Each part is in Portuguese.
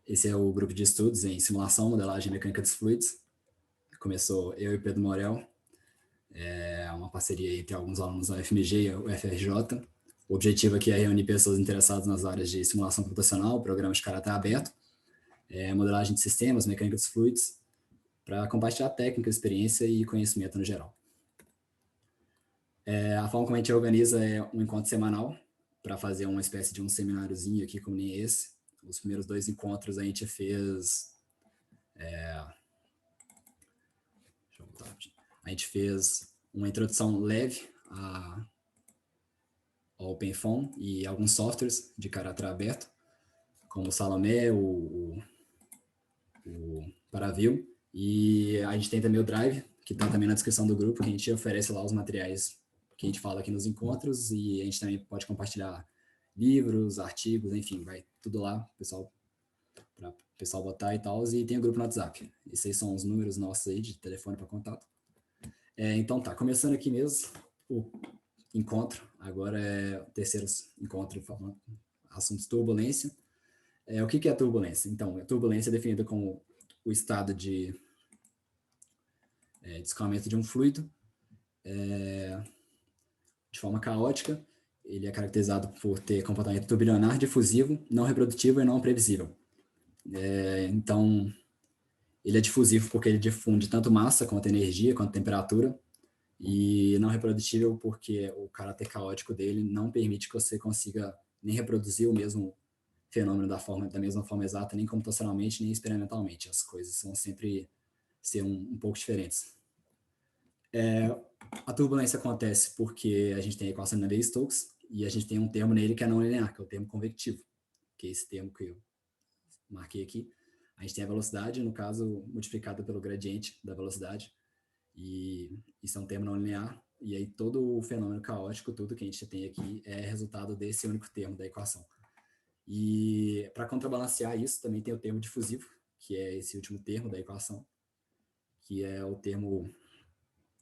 Esse é o grupo de estudos em simulação, modelagem mecânica dos fluidos. Começou eu e Pedro Morel, uma parceria entre alguns alunos da UFMG e o FRJ. O objetivo aqui é reunir pessoas interessadas nas áreas de simulação computacional, programas de caráter aberto, modelagem de sistemas, mecânica dos fluidos, para compartilhar técnica, experiência e conhecimento no geral. A forma como a gente organiza é um encontro semanal, para fazer uma espécie de um semináriozinho aqui, como nem esse. Os primeiros 2 encontros a gente fez... A gente fez uma introdução leve ao OpenFOAM e alguns softwares de caráter aberto, como o Salomé, o Paraview, e a gente tem também o Drive, que está também na descrição do grupo, que a gente oferece lá os materiais que a gente fala aqui nos encontros, e a gente também pode compartilhar livros, artigos, enfim, vai tudo lá, para o pessoal botar e tal, e tem o grupo no WhatsApp. Esses são os números nossos aí de telefone para contato. Então tá, começando aqui mesmo o encontro, agora é o terceiro encontro falando assuntos turbulência. O que é turbulência? Então, a turbulência é definida como o estado de escoamento de um fluido de forma caótica. Ele é caracterizado por ter comportamento turbilionar, difusivo, não reprodutivo e não previsível. Então, ele é difusivo porque ele difunde tanto massa quanto energia, quanto temperatura, e não reprodutível porque o caráter caótico dele não permite que você consiga nem reproduzir o mesmo fenômeno da mesma forma exata, nem computacionalmente, nem experimentalmente. As coisas vão sempre ser um pouco diferentes. A turbulência acontece porque a gente tem a equação de Navier-Stokes e a gente tem um termo nele que é não linear, que é o termo convectivo, que é esse termo que eu marquei aqui. A gente tem a velocidade, no caso, multiplicada pelo gradiente da velocidade, e isso é um termo não linear, e aí todo o fenômeno caótico, tudo que a gente tem aqui, é resultado desse único termo da equação. E para contrabalancear isso, também tem o termo difusivo, que é esse último termo da equação, que é o termo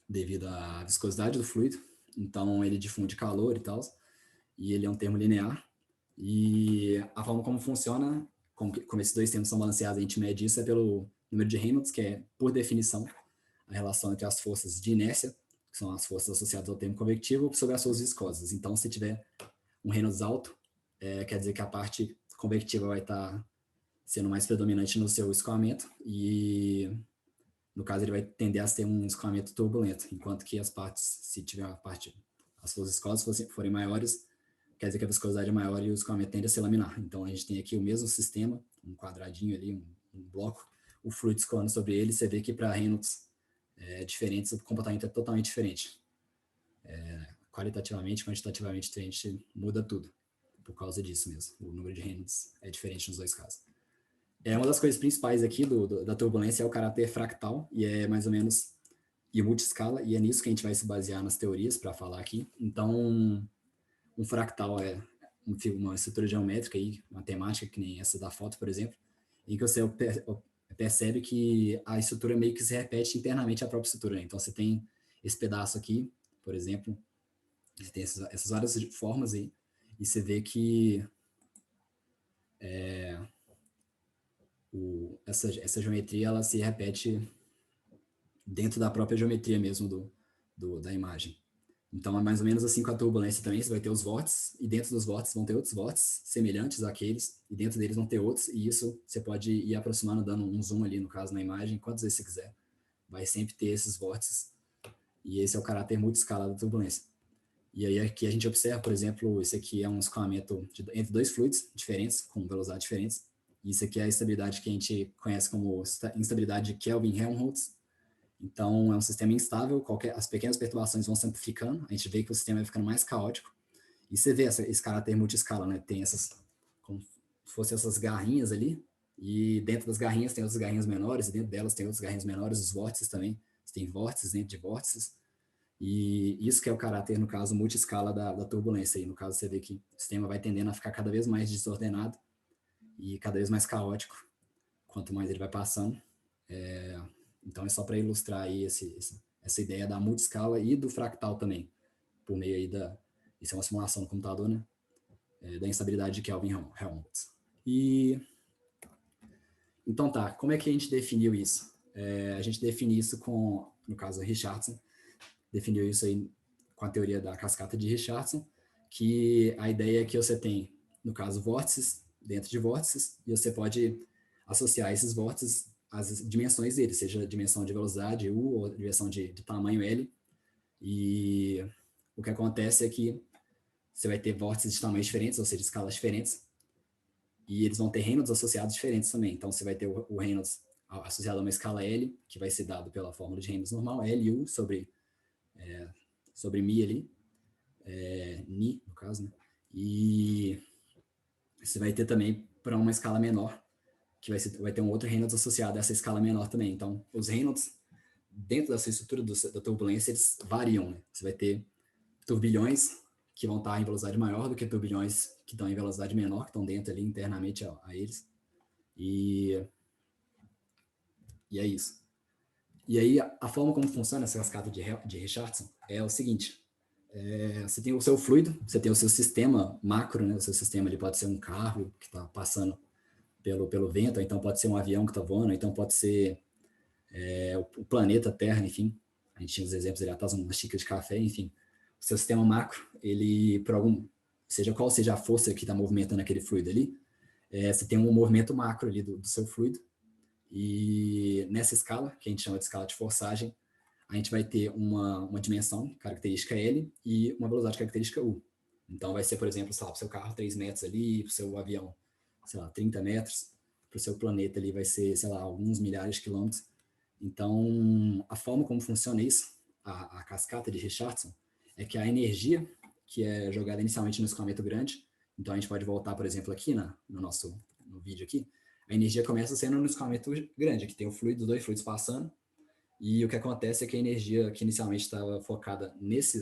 devido à viscosidade do fluido, então ele difunde calor e tal, e ele é um termo linear, e a forma como funciona, como esses dois termos são balanceados, a gente mede isso pelo número de Reynolds, que é, por definição, a relação entre as forças de inércia, que são as forças associadas ao termo convectivo, sobre as forças viscosas. Então, se tiver um Reynolds alto, quer dizer que a parte convectiva vai estar sendo mais predominante no seu escoamento, e no caso ele vai tender a ter um escoamento turbulento, enquanto que as partes, se tiver as forças viscosas forem maiores, quer dizer que a viscosidade é maior e o escoamento tende a ser laminar. Então a gente tem aqui o mesmo sistema, um quadradinho ali, um bloco, o fluido escoando sobre ele, você vê que para Reynolds diferentes, o comportamento é totalmente diferente. Qualitativamente, quantitativamente diferente, muda tudo, por causa disso mesmo. O número de Reynolds é diferente nos dois casos. Uma das coisas principais aqui da turbulência é o caráter fractal, e é mais ou menos e multiscala, e é nisso que a gente vai se basear nas teorias para falar aqui. Então, um fractal é uma estrutura geométrica, aí, matemática, que nem essa da foto, por exemplo, em que você percebe que a estrutura meio que se repete internamente a própria estrutura. Então, você tem esse pedaço aqui, por exemplo, você tem essas várias formas aí, e você vê que essa geometria ela se repete dentro da própria geometria mesmo da imagem. Então, é mais ou menos assim com a turbulência também, você vai ter os vórtices, e dentro dos vórtices vão ter outros vórtices semelhantes àqueles, e dentro deles vão ter outros, e isso você pode ir aproximando, dando um zoom ali, no caso, na imagem, quantas vezes você quiser. Vai sempre ter esses vórtices, e esse é o caráter multiscala da turbulência. E aí aqui a gente observa, por exemplo, esse aqui é um escoamento entre dois fluidos diferentes, com velocidades diferentes, e isso aqui é a estabilidade que a gente conhece como instabilidade de Kelvin-Helmholtz. Então, é um sistema instável, as pequenas perturbações vão se amplificando, a gente vê que o sistema vai ficando mais caótico, e você vê esse caráter multiscala, né? Tem como se fossem essas garrinhas ali, e dentro das garrinhas tem outras garrinhas menores, e dentro delas tem outras garrinhas menores, os vórtices também, você tem vórtices dentro de vórtices, e isso que é o caráter, no caso, multiscala da turbulência. E no caso, você vê que o sistema vai tendendo a ficar cada vez mais desordenado e cada vez mais caótico, quanto mais ele vai passando. Então, é só para ilustrar aí essa ideia da multiscala e do fractal também, por meio aí isso é uma simulação no computador, né? Da instabilidade de Kelvin-Helmholtz. E Então tá, como é que a gente definiu isso? A gente define isso com, no caso, Richardson, definiu isso aí com a teoria da cascata de Richardson, que a ideia é que você tem, no caso, vórtices dentro de vórtices, e você pode associar esses vórtices às dimensões deles, seja a dimensão de velocidade U ou a dimensão de tamanho L, e o que acontece é que você vai ter vórtices de tamanhos diferentes, ou seja, escalas diferentes, e eles vão ter Reynolds associados diferentes também. Então, você vai ter o Reynolds associado a uma escala L, que vai ser dado pela fórmula de Reynolds normal, LU sobre mi ali, ni, no caso, né? E você vai ter também para uma escala menor, que vai ter um outro Reynolds associado a essa escala menor também. Então, os Reynolds, dentro dessa estrutura da turbulência, eles variam, né? Você vai ter turbilhões que vão estar em velocidade maior do que turbilhões que estão em velocidade menor, que estão dentro ali internamente a eles. E é isso. E aí, a forma como funciona essa cascata de Richardson é o seguinte: você tem o seu fluido, você tem o seu sistema macro, né? O seu sistema ele pode ser um carro que está passando pelo vento, ou então pode ser um avião que está voando, ou então pode ser o planeta Terra, enfim. A gente tinha os exemplos ali atrás, uma xícara de café, enfim. O seu sistema macro, ele, seja qual seja a força que está movimentando aquele fluido ali, você tem um movimento macro ali do seu fluido, e nessa escala, que a gente chama de escala de forçagem, a gente vai ter uma dimensão característica L e uma velocidade característica U. Então vai ser, por exemplo, para o seu carro 3 metros ali, para o seu avião, sei lá, 30 metros, para o seu planeta ali vai ser, sei lá, alguns milhares de quilômetros. Então, a forma como funciona isso, a cascata de Richardson, é que a energia que é jogada inicialmente no escoamento grande, então a gente pode voltar, por exemplo, aqui no vídeo aqui, a energia começa sendo no escoamento grande, que tem o fluido, dois fluidos passando, e o que acontece é que a energia que inicialmente estava focada nesse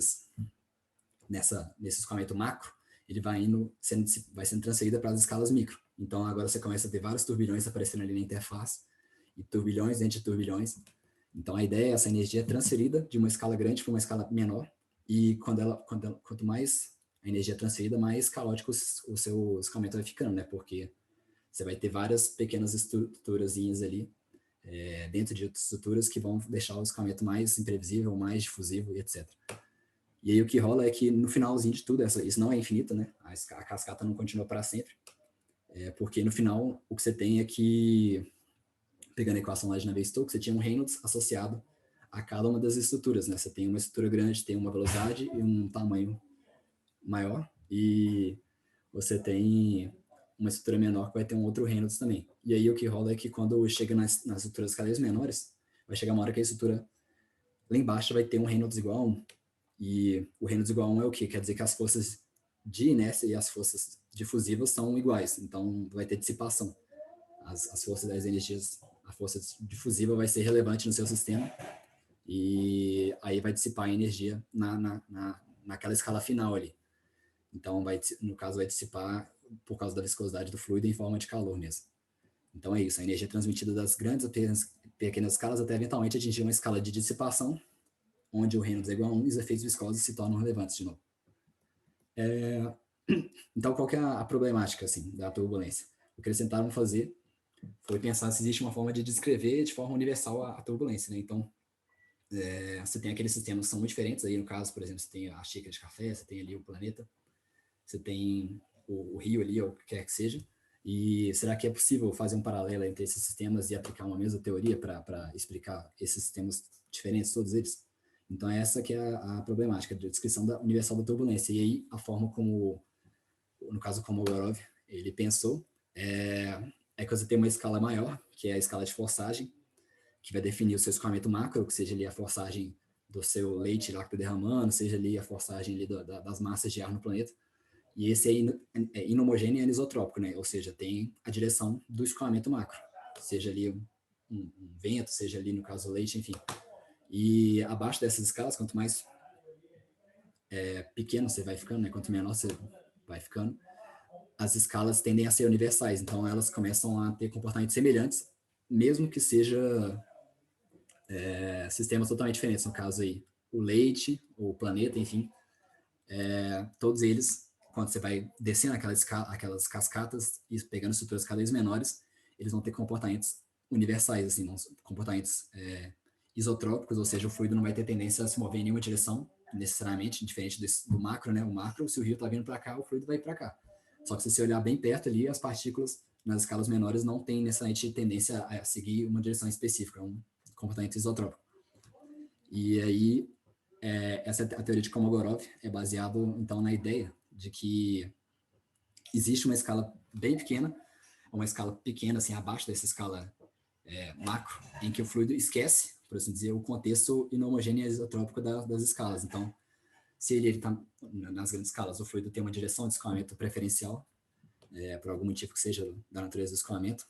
escoamento macro, ele vai sendo transferida para as escalas micro. Então agora você começa a ter vários turbilhões aparecendo ali na interface, e turbilhões dentro de turbilhões. Então a ideia é essa energia é transferida de uma escala grande para uma escala menor, e quanto mais a energia é transferida, mais caótico o seu escoamento vai ficando, né? Porque você vai ter várias pequenas estruturazinhas ali dentro de outras estruturas que vão deixar o escoamento mais imprevisível, mais difusivo e etc. E aí o que rola é que no finalzinho de tudo, isso não é infinito, né? A cascata não continua para sempre, porque no final o que você tem é que, pegando a equação lá de Navier-Stokes, você tinha um Reynolds associado a cada uma das estruturas, né? Você tem uma estrutura grande, tem uma velocidade e um tamanho maior, e você tem uma estrutura menor que vai ter um outro Reynolds também. E aí o que rola é que quando chega nas estruturas cada vez menores, vai chegar uma hora que a estrutura lá embaixo vai ter um Reynolds igual a 1. E o Reynolds igual a 1 é o quê? Quer dizer que as forças de inércia e as forças difusivas são iguais. Então vai ter dissipação. As forças das energias, a força difusiva vai ser relevante no seu sistema, e aí vai dissipar a energia naquela escala final ali. Então, no caso, vai dissipar por causa da viscosidade do fluido em forma de calor mesmo. Então é isso, a energia é transmitida das grandes até pequenas escalas até eventualmente atingir uma escala de dissipação, onde o Reynolds é igual a 1 e os efeitos viscosos se tornam relevantes de novo. Então, qual que é a problemática assim, da turbulência? O que eles tentaram fazer foi pensar se existe uma forma de descrever de forma universal a turbulência, né? Então, você tem aqueles sistemas que são muito diferentes, aí no caso, por exemplo, você tem a xícara de café, você tem ali o planeta, você tem o rio ali, ou o que quer que seja, e será que é possível fazer um paralelo entre esses sistemas e aplicar uma mesma teoria para explicar esses sistemas diferentes, todos eles? Então, essa que é a problemática da descrição universal da turbulência. E aí, a forma como, no caso, como o Gorov, ele pensou, é que você tem uma escala maior, que é a escala de forçagem, que vai definir o seu escoamento macro, que seja ali a forçagem do seu leite lá que está derramando, seja ali a forçagem ali das massas de ar no planeta. E esse é inhomogêneo e anisotrópico, né? Ou seja, tem a direção do escoamento macro, seja ali um vento, seja ali no caso o leite, enfim. E abaixo dessas escalas, quanto mais pequeno você vai ficando, né? Quanto menor você vai ficando, as escalas tendem a ser universais, então elas começam a ter comportamentos semelhantes, mesmo que seja sistemas totalmente diferentes, no caso aí, o leite, o planeta, enfim, todos eles, quando você vai descendo aquelas cascatas e pegando estruturas cada vez menores, eles vão ter comportamentos universais, assim, não, comportamentos isotrópicos, ou seja, o fluido não vai ter tendência a se mover em nenhuma direção, necessariamente, diferente do macro, né? O macro, se o rio está vindo para cá, o fluido vai para cá. Só que se você olhar bem perto ali, as partículas nas escalas menores não têm necessariamente tendência a seguir uma direção específica, é um comportamento isotrópico. E aí, essa a teoria de Kolmogorov é baseado então na ideia de que existe uma escala bem pequena, uma escala pequena, assim, abaixo dessa escala macro, em que o fluido esquece, por assim dizer, o contexto inhomogêneo isotrópico das escalas. Então, se ele está nas grandes escalas, o fluido tem uma direção de escoamento preferencial, por algum motivo que seja da natureza do escoamento.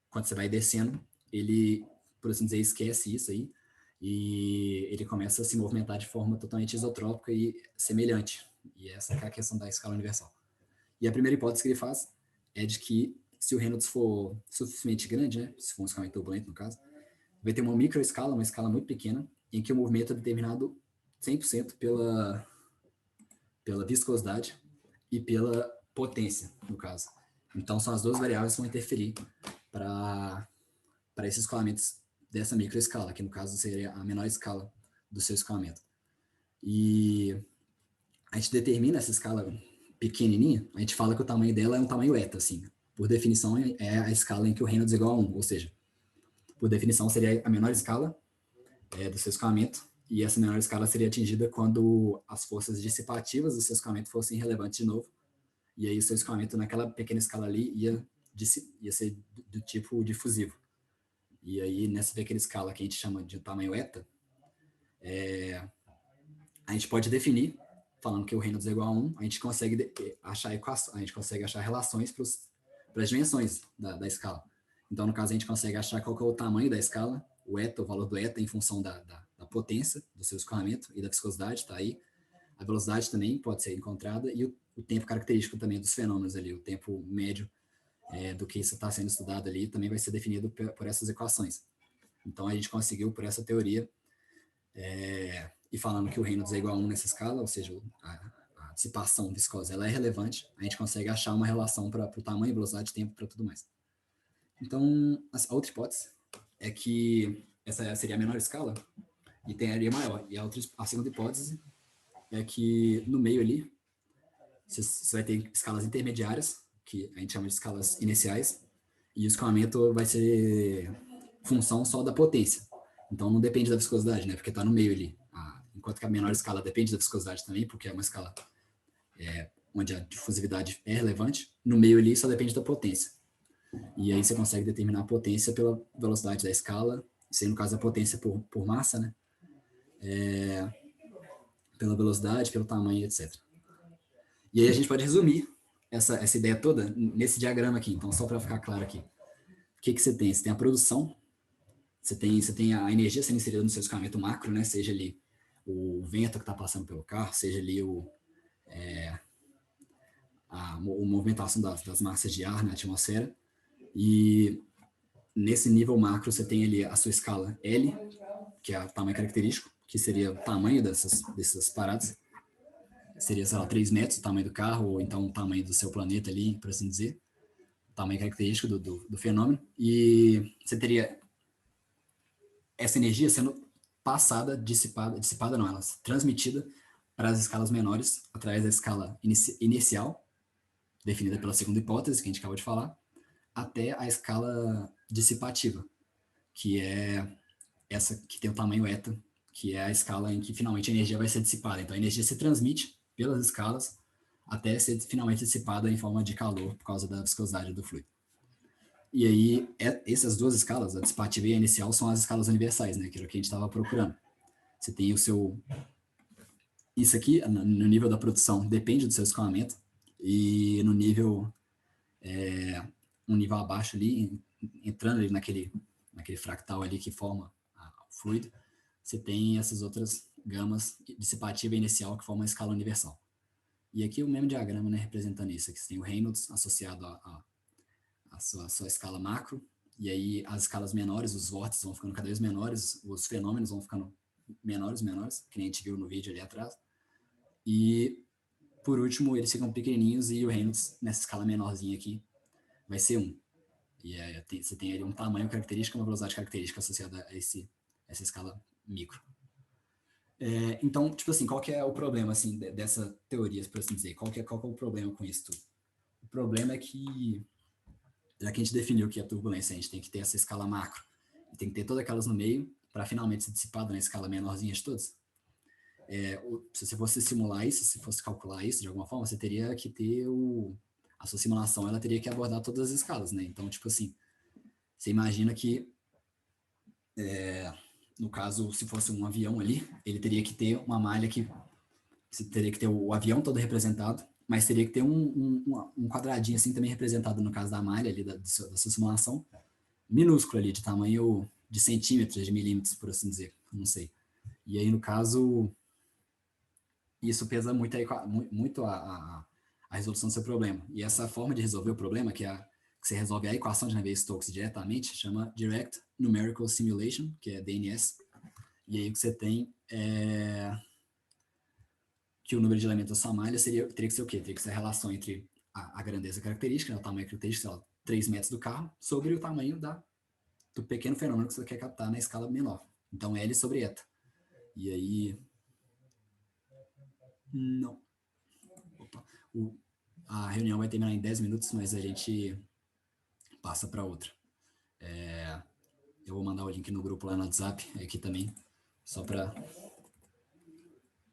Quando você vai descendo, ele, por assim dizer, esquece isso aí, e ele começa a se movimentar de forma totalmente isotrópica e semelhante. E essa é a questão da escala universal. E a primeira hipótese que ele faz é de que se o Reynolds for suficientemente grande, né, se for um escoamento turbulento no caso, vai ter uma microescala, uma escala muito pequena, em que o movimento é determinado 100% pela viscosidade e pela potência, no caso. Então, são as duas variáveis que vão interferir para esses escoamentos dessa microescala, que no caso seria a menor escala do seu escoamento. E a gente determina essa escala pequenininha, a gente fala que o tamanho dela é um tamanho eta, assim. Por definição, é a escala em que o Reynolds é igual a 1, ou seja, por definição, seria a menor escala do seu escoamento, e essa menor escala seria atingida quando as forças dissipativas do seu escoamento fossem relevantes de novo, e aí o seu escoamento naquela pequena escala ali ia ser do tipo difusivo. E aí, nessa pequena escala que a gente chama de tamanho eta, a gente pode definir, falando que o Reynolds é igual a 1, a gente consegue achar relações para as dimensões da escala. Então, no caso, a gente consegue achar qual que é o tamanho da escala, o eta, o valor do eta, em função da potência do seu escoamento e da viscosidade, está aí. A velocidade também pode ser encontrada, e o tempo característico também dos fenômenos ali, o tempo médio do que isso está sendo estudado ali, também vai ser definido por essas equações. Então, a gente conseguiu, por essa teoria, e falando que o Reynolds é igual a 1 nessa escala, ou seja, a dissipação viscosa ela é relevante, a gente consegue achar uma relação para o tamanho, velocidade, tempo, para tudo mais. Então, a outra hipótese é que essa seria a menor escala e tem área maior. E a segunda hipótese é que no meio ali, você vai ter escalas intermediárias, que a gente chama de escalas iniciais, e o escoamento vai ser função só da potência. Então, não depende da viscosidade, né? Porque está no meio ali. Enquanto que a menor escala depende da viscosidade também, porque é uma escala onde a difusividade é relevante. No meio ali só depende da potência. E aí você consegue determinar a potência pela velocidade da escala, isso aí no caso a potência por massa, né? Pela velocidade, pelo tamanho, etc. E aí a gente pode resumir essa ideia toda nesse diagrama aqui. Então, só para ficar claro aqui. O que você tem? Você tem a produção, você tem a energia sendo inserida no seu escoamento macro, né? Seja ali o vento que está passando pelo carro, seja ali a movimentação das massas de ar na atmosfera. E nesse nível macro, você tem ali a sua escala L, que é o tamanho característico, que seria o tamanho dessas paradas. Seria, sei lá, 3 metros o tamanho do carro, ou então o tamanho do seu planeta ali, por assim dizer. O tamanho característico do fenômeno. E você teria essa energia sendo passada, dissipada não, ela transmitida para as escalas menores, através da escala inicial, definida pela segunda hipótese, que a gente acabou de falar, até a escala dissipativa, que é essa que tem o tamanho eta, que é a escala em que finalmente a energia vai ser dissipada. Então, a energia se transmite pelas escalas até ser finalmente dissipada em forma de calor por causa da viscosidade do fluido. E aí, essas duas escalas, a dissipativa e a inicial, são as escalas universais, né? Que era o que a gente estava procurando. Você tem o seu... Isso aqui, no nível da produção, depende do seu escoamento, e no nível... um nível abaixo ali, entrando ali naquele fractal ali que forma o fluido, você tem essas outras gamas dissipativa e inicial que formam a escala universal. E aqui o mesmo diagrama, né, representando isso. Aqui você tem o Reynolds associado à sua escala macro, e aí as escalas menores, os vórtices vão ficando cada vez menores, os fenômenos vão ficando menores, que nem a gente viu no vídeo ali atrás. E, por último, eles ficam pequenininhos e o Reynolds, nessa escala menorzinha aqui, vai ser 1. E você tem ali um tamanho característico, uma velocidade característica associada a essa escala micro. Então, tipo assim, qual que é o problema, assim, dessa teoria, por assim dizer? Qual que é o problema com isso tudo? O problema é que, já que a gente definiu que a turbulência, a gente tem que ter essa escala macro, e tem que ter todas aquelas no meio, para finalmente ser dissipado na escala menorzinha de todas. Se você fosse simular isso, se fosse calcular isso de alguma forma, você teria que ter a sua simulação, ela teria que abordar todas as escalas, né? Então, tipo assim, você imagina que, no caso, se fosse um avião ali, ele teria que ter uma malha que você teria que ter o avião todo representado, mas teria que ter um quadradinho assim também representado no caso da malha ali da sua simulação, minúsculo ali, de tamanho de centímetros, de milímetros, por assim dizer, não sei. E aí, no caso, isso pesa muito, muito a resolução do seu problema. E essa forma de resolver o problema, que você resolve a equação de Navier-Stokes diretamente, chama Direct Numerical Simulation, que é DNS. E aí o que você tem que o número de elementos da sua malha teria que ser o quê? Teria que ser a relação entre a grandeza característica, né, o tamanho característico, sei lá, 3 metros do carro, sobre o tamanho do pequeno fenômeno que você quer captar na escala menor. Então, L sobre eta. E aí... Não. Opa. A reunião vai terminar em 10 minutos, mas a gente passa para outra. Eu vou mandar o link no grupo lá no WhatsApp, aqui também, só para...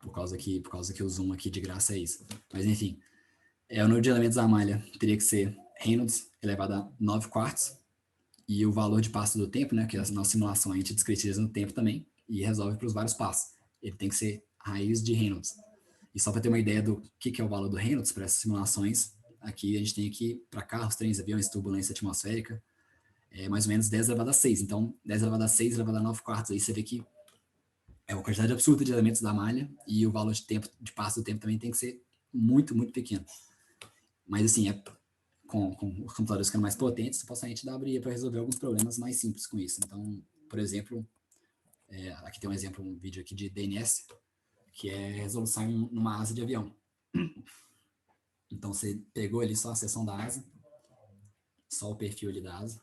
Por causa que o Zoom aqui de graça é isso. Mas, enfim, o número de elementos da malha teria que ser Reynolds elevado a 9 quartos, e o valor de passo do tempo, né, que a nossa simulação a gente discretiza no tempo também, e resolve para os vários passos. Ele tem que ser raiz de Reynolds. E só para ter uma ideia do que é o valor do Reynolds para essas simulações, aqui a gente tem aqui para carros, trens, aviões, turbulência atmosférica, mais ou menos 10 elevado a 6. Então, 10 elevado a 6 elevado a 9 quartos, aí você vê que é uma quantidade absurda de elementos da malha, e o valor de passo do tempo também tem que ser muito, muito pequeno. Mas, assim, com os computadores ficando mais potentes, supostamente daria para resolver alguns problemas mais simples com isso. Então, por exemplo, aqui tem um vídeo aqui de DNS, que é resolução numa asa de avião. Então, você pegou ali só a seção da asa, só o perfil ali da asa,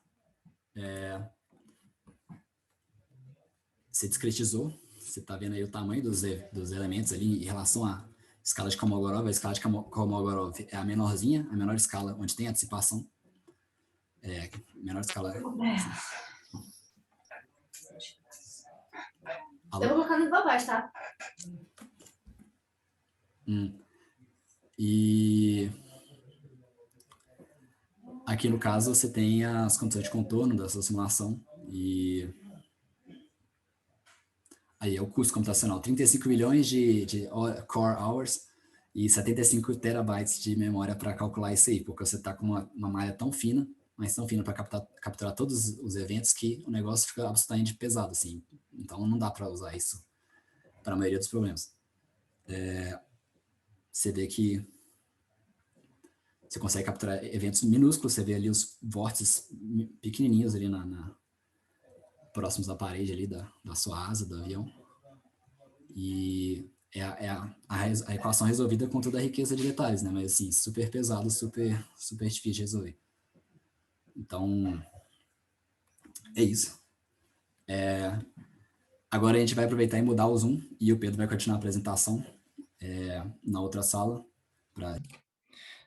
você discretizou, você está vendo aí o tamanho dos elementos ali em relação à escala de Kolmogorov. A escala de Kolmogorov é a menorzinha, a menor escala onde tem a dissipação. Menor escala... Eu vou colocando no babás, tá? E aqui no caso você tem as condições de contorno da sua simulação, e aí é o custo computacional, 35 milhões de core hours e 75 terabytes de memória para calcular isso aí, porque você está com uma malha tão fina, mas tão fina para capturar todos os eventos, que o negócio fica absolutamente pesado, assim. Então não dá para usar isso para a maioria dos problemas. Você vê que você consegue capturar eventos minúsculos, você vê ali os vórtices pequenininhos ali próximos da parede ali da sua asa do avião. E a equação resolvida com toda a riqueza de detalhes, né? Mas assim, super pesado, super, super difícil de resolver. Então, é isso. Agora a gente vai aproveitar e mudar o Zoom, e o Pedro vai continuar a apresentação na outra sala.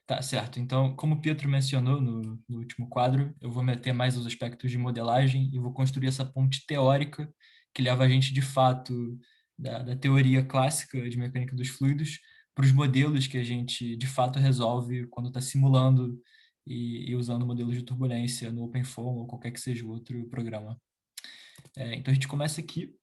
Tá, certo. Então, como o Pietro mencionou no último quadro, eu vou meter mais os aspectos de modelagem e vou construir essa ponte teórica que leva a gente, de fato, da teoria clássica de mecânica dos fluidos para os modelos que a gente, de fato, resolve quando está simulando e usando modelos de turbulência no OpenFOAM ou qualquer que seja o outro programa. Então, a gente começa aqui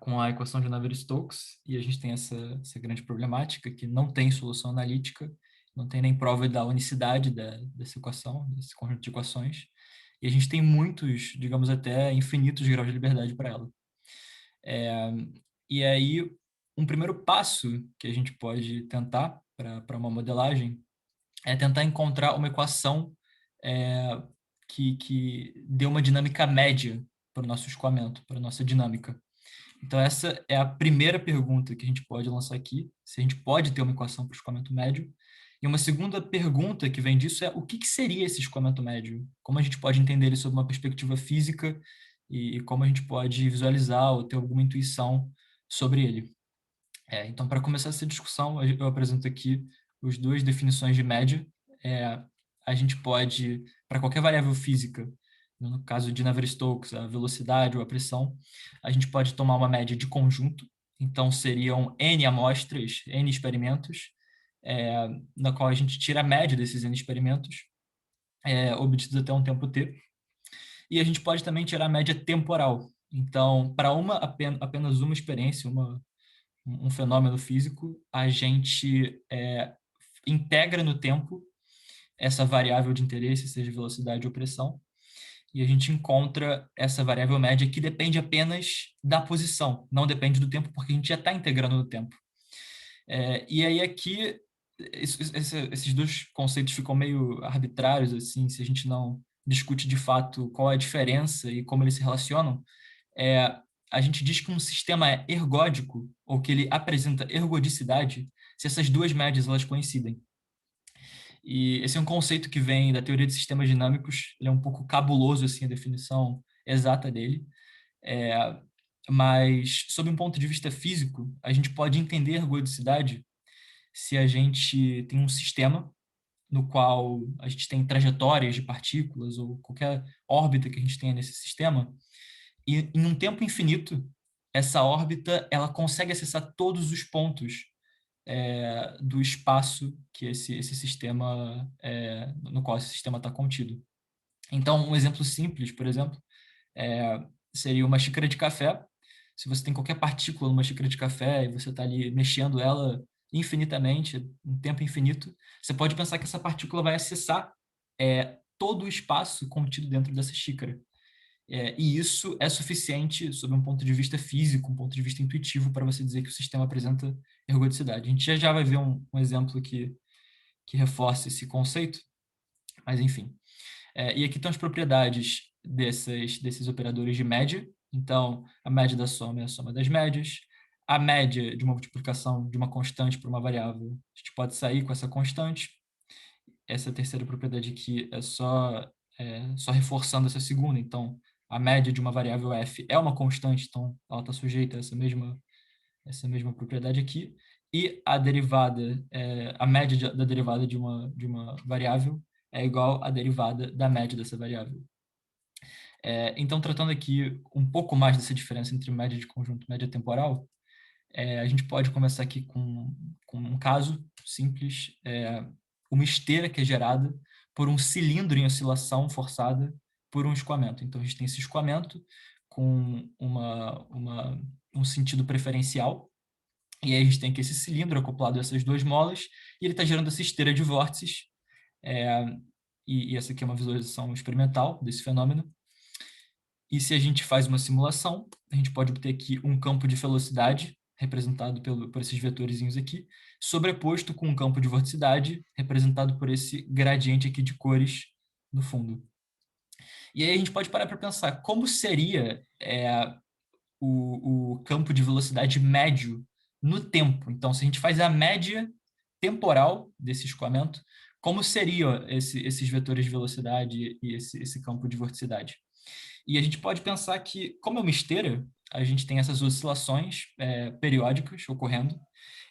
com a equação de Navier-Stokes, e a gente tem essa grande problemática que não tem solução analítica, não tem nem prova da unicidade dessa equação, desse conjunto de equações, e a gente tem muitos, digamos até infinitos graus de liberdade para ela. E aí, um primeiro passo que a gente pode tentar para uma modelagem é tentar encontrar uma equação que dê uma dinâmica média para o nosso escoamento, para a nossa dinâmica. Então, essa é a primeira pergunta que a gente pode lançar aqui, se a gente pode ter uma equação para o escoamento médio. E uma segunda pergunta que vem disso é o que seria esse escoamento médio? Como a gente pode entender ele sob uma perspectiva física e como a gente pode visualizar ou ter alguma intuição sobre ele? Então, para começar essa discussão, eu apresento aqui as duas definições de média. A gente pode, para qualquer variável física, no caso de Navier-Stokes, a velocidade ou a pressão, a gente pode tomar uma média de conjunto. Então, seriam N amostras, N experimentos, na qual a gente tira a média desses N experimentos, obtidos até um tempo T. E a gente pode também tirar a média temporal. Então, para apenas uma experiência, um fenômeno físico, a gente integra no tempo essa variável de interesse, seja velocidade ou pressão, e a gente encontra essa variável média que depende apenas da posição, não depende do tempo, porque a gente já está integrando no tempo. E aí aqui, esses dois conceitos ficam meio arbitrários, assim, se a gente não discute de fato qual é a diferença e como eles se relacionam. A gente diz que um sistema é ergódico, ou que ele apresenta ergodicidade, se essas duas médias elas coincidem. E esse é um conceito que vem da teoria de sistemas dinâmicos, ele é um pouco cabuloso, assim, a definição exata dele, mas, sob um ponto de vista físico, a gente pode entender ergodicidade se a gente tem um sistema no qual a gente tem trajetórias de partículas ou qualquer órbita que a gente tenha nesse sistema, e em um tempo infinito, essa órbita ela consegue acessar todos os pontos do espaço que esse sistema, no qual esse sistema está contido. Então, um exemplo simples, por exemplo, seria uma xícara de café. Se você tem qualquer partícula numa xícara de café e você está ali mexendo ela infinitamente, um tempo infinito, você pode pensar que essa partícula vai acessar todo o espaço contido dentro dessa xícara. E isso é suficiente, sob um ponto de vista físico, um ponto de vista intuitivo, para você dizer que o sistema apresenta ergodicidade. A gente já vai ver um exemplo que reforce esse conceito, mas enfim. E aqui estão as propriedades desses operadores de média. Então, a média da soma é a soma das médias. A média de uma multiplicação de uma constante por uma variável, a gente pode sair com essa constante. Essa terceira propriedade aqui é só reforçando essa segunda. Então, a média de uma variável f é uma constante, então ela está sujeita a essa mesma propriedade aqui. E a derivada, a média da derivada de uma variável é igual à derivada da média dessa variável. Então, tratando aqui um pouco mais dessa diferença entre média de conjunto e média temporal, a gente pode começar aqui com um caso simples, uma esteira que é gerada por um cilindro em oscilação forçada por um escoamento. Então, a gente tem esse escoamento com um sentido preferencial, e aí a gente tem aqui esse cilindro acoplado a essas duas molas, e ele está gerando essa esteira de vórtices, e essa aqui é uma visualização experimental desse fenômeno. E se a gente faz uma simulação, a gente pode obter aqui um campo de velocidade, representado por esses vetorzinhos aqui, sobreposto com um campo de vorticidade, representado por esse gradiente aqui de cores no fundo. E aí a gente pode parar para pensar como seria o campo de velocidade médio no tempo. Então, se a gente faz a média temporal desse escoamento, como seriam esses vetores de velocidade e esse campo de vorticidade? E a gente pode pensar que, como é uma esteira, a gente tem essas oscilações periódicas ocorrendo.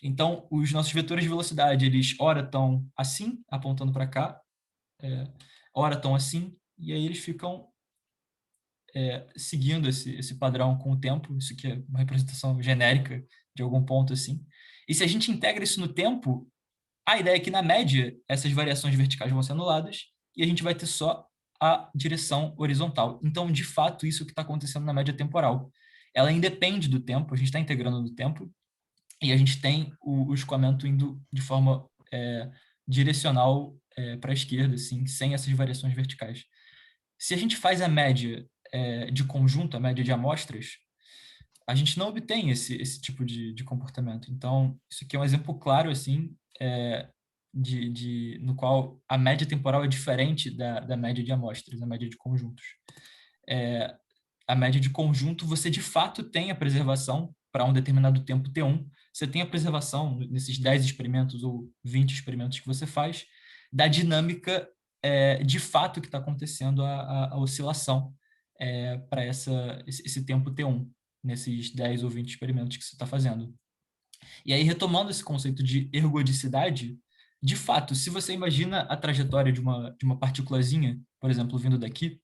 Então, os nossos vetores de velocidade, eles ora estão assim, apontando para cá, ora estão assim, e aí eles ficam seguindo esse padrão com o tempo. Isso aqui é uma representação genérica de algum ponto assim. E se a gente integra isso no tempo, a ideia é que, na média, essas variações verticais vão ser anuladas e a gente vai ter só a direção horizontal. Então, de fato, isso que está acontecendo na média temporal. Ela independe do tempo, a gente está integrando no tempo, e a gente tem o escoamento indo de forma direcional para a esquerda, assim, sem essas variações verticais. Se a gente faz a média de conjunto, a média de amostras, a gente não obtém esse tipo de comportamento. Então, isso aqui é um exemplo claro, assim, no qual a média temporal é diferente da média de amostras, a média de conjuntos. A média de conjunto, você de fato tem a preservação para um determinado tempo T1, você tem a preservação nesses 10 experimentos ou 20 experimentos que você faz, da dinâmica de fato que está acontecendo a oscilação para esse tempo T1, nesses 10 ou 20 experimentos que você está fazendo. E aí, retomando esse conceito de ergodicidade, de fato, se você imagina a trajetória de uma partículazinha, por exemplo, vindo daqui,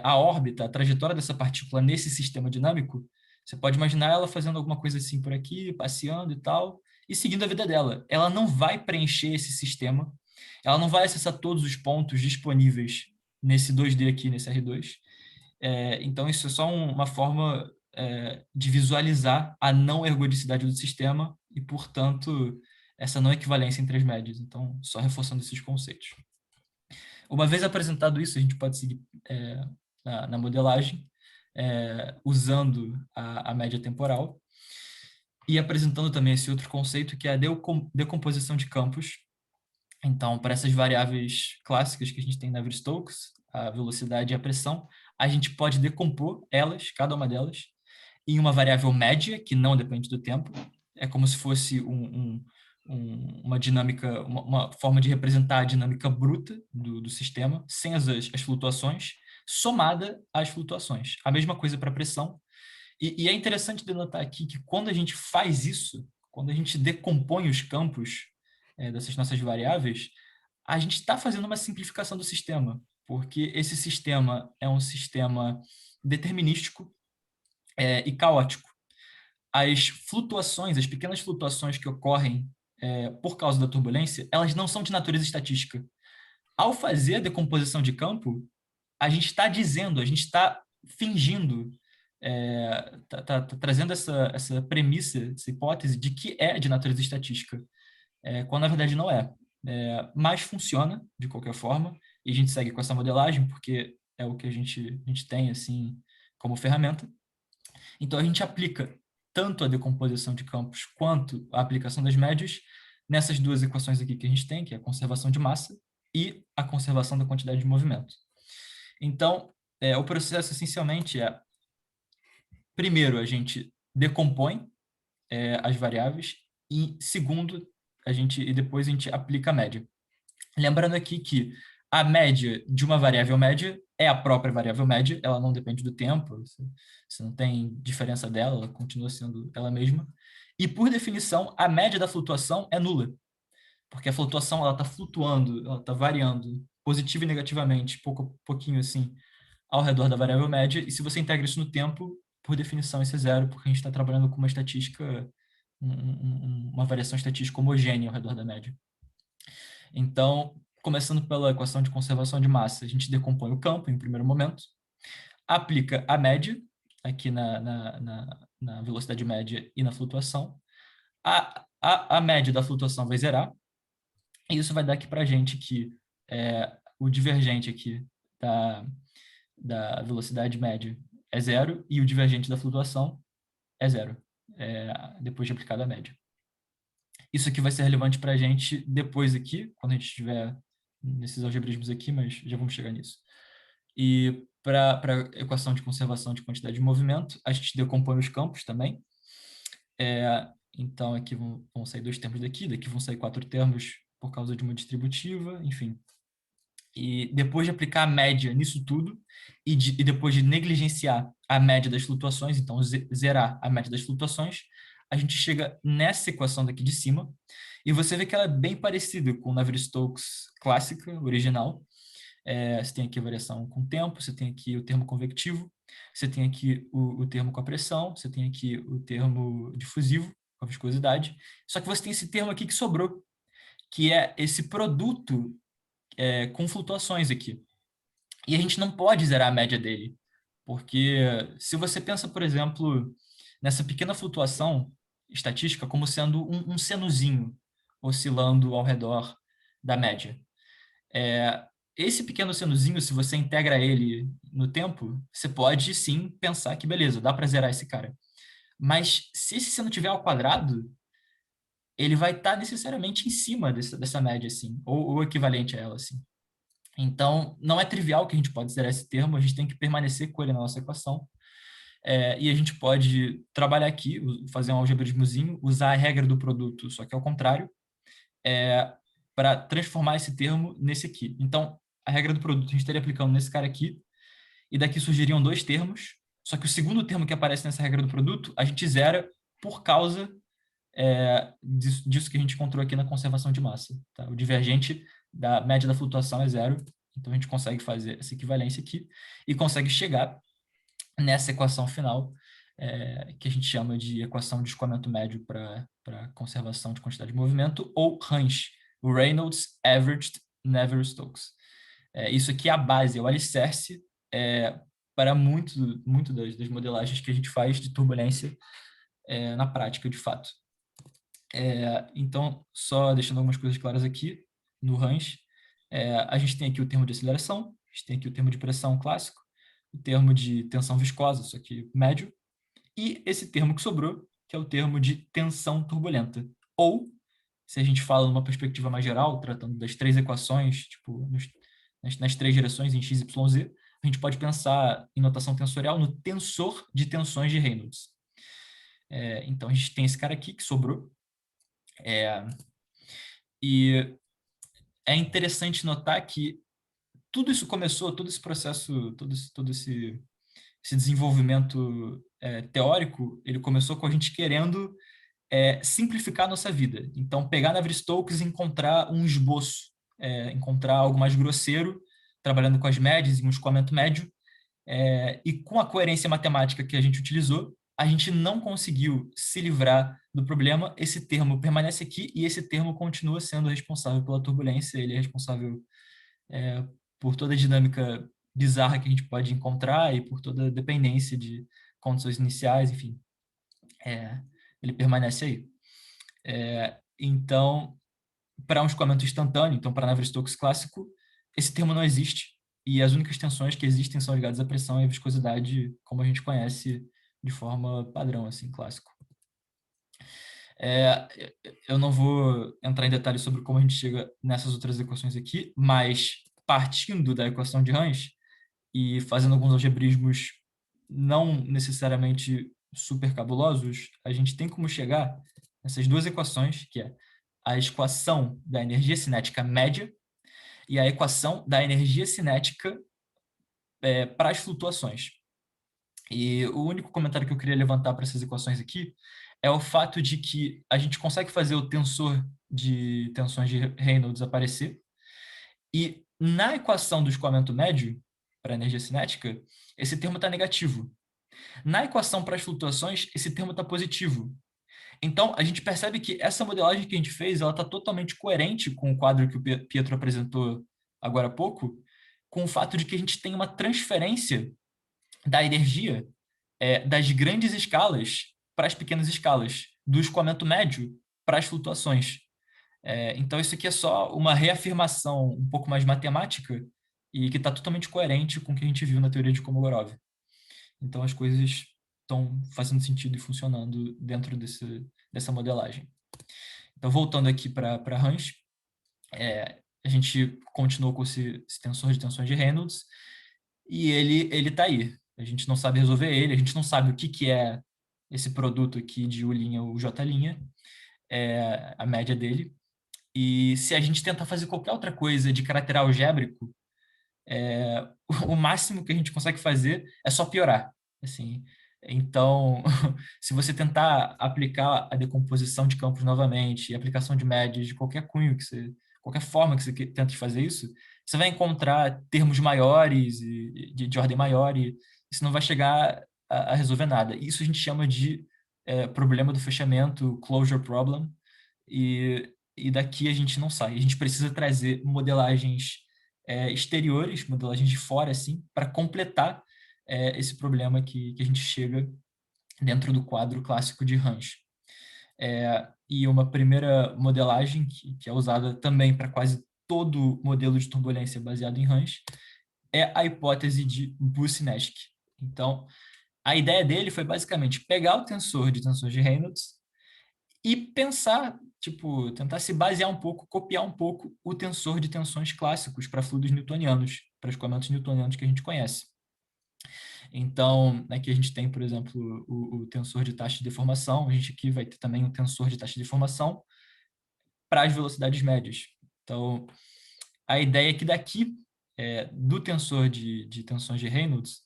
a órbita, a trajetória dessa partícula nesse sistema dinâmico, você pode imaginar ela fazendo alguma coisa assim por aqui, passeando e tal, e seguindo a vida dela. Ela não vai preencher esse sistema, ela não vai acessar todos os pontos disponíveis nesse 2D aqui, nesse R2. Então, isso é só uma forma de visualizar a não ergodicidade do sistema e, portanto, essa não equivalência entre as médias. Então, só reforçando esses conceitos. Uma vez apresentado isso, a gente pode seguir na modelagem, usando a média temporal e apresentando também esse outro conceito, que é a decomposição de campos. Então, para essas variáveis clássicas que a gente tem na Navier-Stokes, a velocidade e a pressão, a gente pode decompor elas, cada uma delas, em uma variável média, que não depende do tempo. É como se fosse uma dinâmica, uma forma de representar a dinâmica bruta do sistema, sem as flutuações, somada às flutuações. A mesma coisa para a pressão. E é interessante denotar aqui que quando a gente faz isso, quando a gente decompõe os campos dessas nossas variáveis, a gente está fazendo uma simplificação do sistema, porque esse sistema é um sistema determinístico e caótico. As flutuações, as pequenas flutuações que ocorrem por causa da turbulência, elas não são de natureza estatística. Ao fazer a decomposição de campo, a gente está dizendo, a gente está fingindo, tá trazendo essa premissa, essa hipótese de que é de natureza estatística, quando na verdade não é. Mas funciona, de qualquer forma, e a gente segue com essa modelagem, porque é o que a gente tem assim, como ferramenta. Então, a gente aplica tanto a decomposição de campos quanto a aplicação das médias nessas duas equações aqui que a gente tem, que é a conservação de massa e a conservação da quantidade de movimento. Então, o processo essencialmente primeiro, a gente decompõe as variáveis e, segundo, e depois a gente aplica a média. Lembrando aqui que a média de uma variável média é a própria variável média, ela não depende do tempo, você não tem diferença dela, ela continua sendo ela mesma. E, por definição, a média da flutuação é nula, porque a flutuação está flutuando, ela está variando positivo e negativamente, pouquinho assim, ao redor da variável média, e se você integra isso no tempo, por definição isso é zero, porque a gente está trabalhando com uma estatística, uma variação estatística homogênea ao redor da média. Então, começando pela equação de conservação de massa, a gente decompõe o campo em primeiro momento, aplica a média, aqui na velocidade média e na flutuação. A média da flutuação vai zerar, e isso vai dar aqui para a gente que o divergente aqui da velocidade média é zero, e o divergente da flutuação é zero, depois de aplicada a média. Isso aqui vai ser relevante para a gente depois aqui, quando a gente estiver nesses algebrismos aqui, mas já vamos chegar nisso. E para a equação de conservação de quantidade de movimento, a gente decompõe os campos também. Então, aqui vão sair 2 termos daqui vão sair 4 termos por causa de uma distributiva, enfim. E depois de aplicar a média nisso tudo, e depois de negligenciar a média das flutuações, então zerar a média das flutuações, a gente chega nessa equação daqui de cima, e você vê que ela é bem parecida com a Navier-Stokes clássica, original. Você tem aqui a variação com o tempo, você tem aqui o termo convectivo, você tem aqui o termo com a pressão, você tem aqui o termo difusivo, com a viscosidade, só que você tem esse termo aqui que sobrou, que é esse produto com flutuações aqui. E a gente não pode zerar a média dele, porque se você pensa, por exemplo, nessa pequena flutuação estatística como sendo um senozinho oscilando ao redor da média. Esse pequeno senozinho, se você integra ele no tempo, você pode sim pensar que, beleza, dá para zerar esse cara. Mas se esse seno tiver ao quadrado, ele vai estar necessariamente em cima dessa média, assim, ou equivalente a ela, assim. Então, não é trivial que a gente pode zerar esse termo, a gente tem que permanecer com ele na nossa equação. E a gente pode trabalhar aqui, fazer um algebrismozinho, usar a regra do produto, só que ao contrário, para transformar esse termo nesse aqui. Então, a regra do produto a gente estaria aplicando nesse cara aqui, e daqui surgiriam dois termos, só que o segundo termo que aparece nessa regra do produto, a gente zera por causa disso que a gente encontrou aqui na conservação de massa. Tá? O divergente da média da flutuação é zero, então a gente consegue fazer essa equivalência aqui e consegue chegar nessa equação final, que a gente chama de equação de escoamento médio para conservação de quantidade de movimento, ou RANS, o Reynolds Averaged Navier-Stokes. Isso aqui é a base, é o alicerce para muito das modelagens que a gente faz de turbulência na prática, de fato. Então, só deixando algumas coisas claras aqui, no RANS, a gente tem aqui o termo de aceleração, a gente tem aqui o termo de pressão clássico, o termo de tensão viscosa, isso aqui médio, e esse termo que sobrou, que é o termo de tensão turbulenta. Ou, se a gente fala numa perspectiva mais geral, tratando das três equações, tipo, nas três direções, em x, y, z, a gente pode pensar em notação tensorial no tensor de tensões de Reynolds. Então, a gente tem esse cara aqui que sobrou. E é interessante notar que tudo isso começou, todo esse processo, todo esse desenvolvimento teórico, ele começou com a gente querendo simplificar a nossa vida. Então, pegar Navier-Stokes e encontrar um esboço, encontrar algo mais grosseiro, trabalhando com as médias e um escoamento médio, e com a coerência matemática que a gente utilizou, a gente não conseguiu se livrar do problema. Esse termo permanece aqui e esse termo continua sendo responsável pela turbulência, ele é responsável por toda a dinâmica bizarra que a gente pode encontrar e por toda a dependência de condições iniciais, enfim. Ele permanece aí. Então, para um escoamento instantâneo, então para Navier-Stokes clássico, esse termo não existe e as únicas tensões que existem são ligadas à pressão e à viscosidade, como a gente conhece de forma padrão, assim, clássico. Eu não vou entrar em detalhes sobre como a gente chega nessas outras equações aqui, mas partindo da equação de RANS e fazendo alguns algebrismos não necessariamente super cabulosos, a gente tem como chegar nessas duas equações, que é a equação da energia cinética média e a equação da energia cinética para as flutuações. E o único comentário que eu queria levantar para essas equações aqui é o fato de que a gente consegue fazer o tensor de tensões de Reynolds aparecer, e na equação do escoamento médio para a energia cinética, esse termo está negativo. Na equação para as flutuações, esse termo está positivo. Então, a gente percebe que essa modelagem que a gente fez, ela está totalmente coerente com o quadro que o Pietro apresentou agora há pouco, com o fato de que a gente tem uma transferência da energia das grandes escalas para as pequenas escalas, do escoamento médio para as flutuações. Então, isso aqui é só uma reafirmação um pouco mais matemática e que está totalmente coerente com o que a gente viu na teoria de Kolmogorov. Então, as coisas estão fazendo sentido e funcionando dentro dessa modelagem. Então, voltando aqui para RANS, a gente continuou com esse tensor de tensões de Reynolds e ele está aí. A gente não sabe resolver ele, a gente não sabe o que é esse produto aqui de U', ou J', a média dele. E se a gente tentar fazer qualquer outra coisa de caráter algébrico, o máximo que a gente consegue fazer é só piorar. Assim. Então, se você tentar aplicar a decomposição de campos novamente, a aplicação de médias de qualquer cunho, qualquer forma que você tente fazer isso, você vai encontrar termos maiores, de ordem maior, e isso não vai chegar a resolver nada. Isso a gente chama de problema do fechamento, closure problem, e daqui a gente não sai. A gente precisa trazer modelagens exteriores, modelagens de fora, assim, para completar esse problema que a gente chega dentro do quadro clássico de RANS. E uma primeira modelagem que é usada também para quase todo modelo de turbulência baseado em RANS é a hipótese de Boussinesq. Então, a ideia dele foi basicamente pegar o tensor de tensões de Reynolds e pensar, tipo, tentar se basear um pouco, copiar um pouco o tensor de tensões clássicos para fluidos newtonianos, para escoamentos newtonianos que a gente conhece. Então, aqui a gente tem, por exemplo, o tensor de taxa de deformação, a gente aqui vai ter também um tensor de taxa de deformação para as velocidades médias. Então, a ideia é que daqui, do tensor de tensões de Reynolds,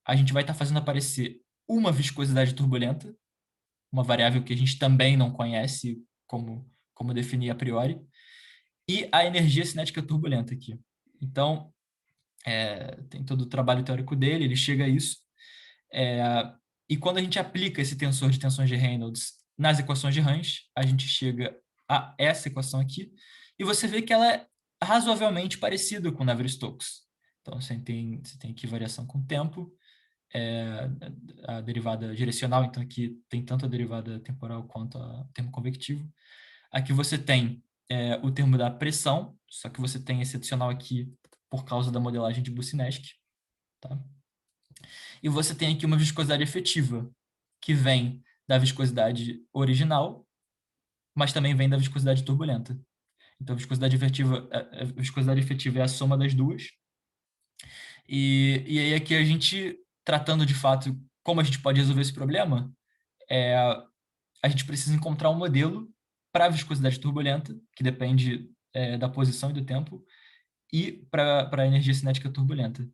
a gente vai estar fazendo aparecer uma viscosidade turbulenta, uma variável que a gente também não conhece como definir a priori, e a energia cinética turbulenta aqui. Então, tem todo o trabalho teórico dele, ele chega a isso. E quando a gente aplica esse tensor de tensões de Reynolds nas equações de Range, a gente chega a essa equação aqui, e você vê que ela é razoavelmente parecida com Navier-Stokes. Então, você tem aqui variação com o tempo, a derivada direcional, então aqui tem tanto a derivada temporal quanto o termo convectivo. Aqui você tem o termo da pressão, só que você tem esse adicional aqui por causa da modelagem de Boussinesq, tá? E você tem aqui uma viscosidade efetiva, que vem da viscosidade original, mas também vem da viscosidade turbulenta. Então, a viscosidade efetiva é a soma das duas. E aí aqui a gente, tratando de fato como a gente pode resolver esse problema, a gente precisa encontrar um modelo para a viscosidade turbulenta, que depende da posição e do tempo, e para a energia cinética turbulenta.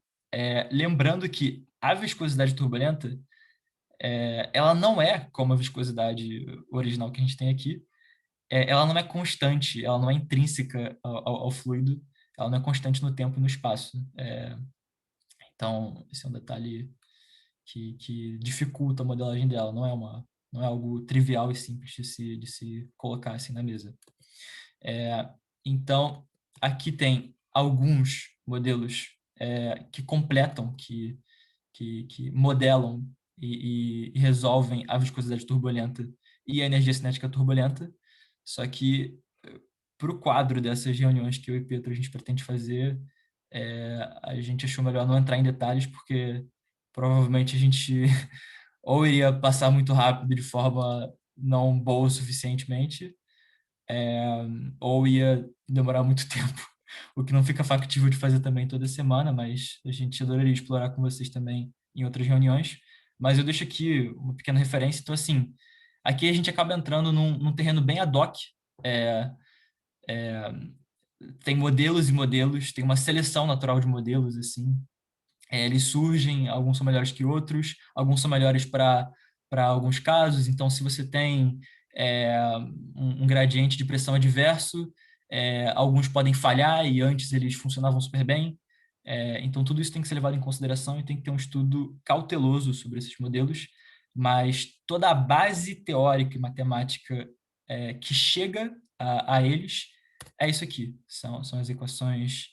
Lembrando que a viscosidade turbulenta, ela não é como a viscosidade original que a gente tem aqui, ela não é constante, ela não é intrínseca ao fluido, ela não é constante no tempo e no espaço. Então, esse é um detalhe que dificulta a modelagem dela, não é algo trivial e simples de se colocar assim na mesa. Então, aqui tem alguns modelos que completam, que modelam e resolvem a viscosidade turbulenta e a energia cinética turbulenta, só que para o quadro dessas reuniões que eu e Pedro a gente pretende fazer, a gente achou melhor não entrar em detalhes, porque provavelmente a gente ou iria passar muito rápido de forma não boa o suficientemente, ou ia demorar muito tempo, o que não fica factível de fazer também toda semana, mas a gente adoraria explorar com vocês também em outras reuniões. Mas eu deixo aqui uma pequena referência. Então, assim, aqui a gente acaba entrando num terreno bem ad hoc. É, é, Tem modelos e modelos, tem uma seleção natural de modelos, assim. Eles surgem, alguns são melhores que outros, alguns são melhores para alguns casos. Então, se você tem um gradiente de pressão adverso, alguns podem falhar e antes eles funcionavam super bem. Então, tudo isso tem que ser levado em consideração e tem que ter um estudo cauteloso sobre esses modelos, mas toda a base teórica e matemática que chega a eles é isso aqui. São as equações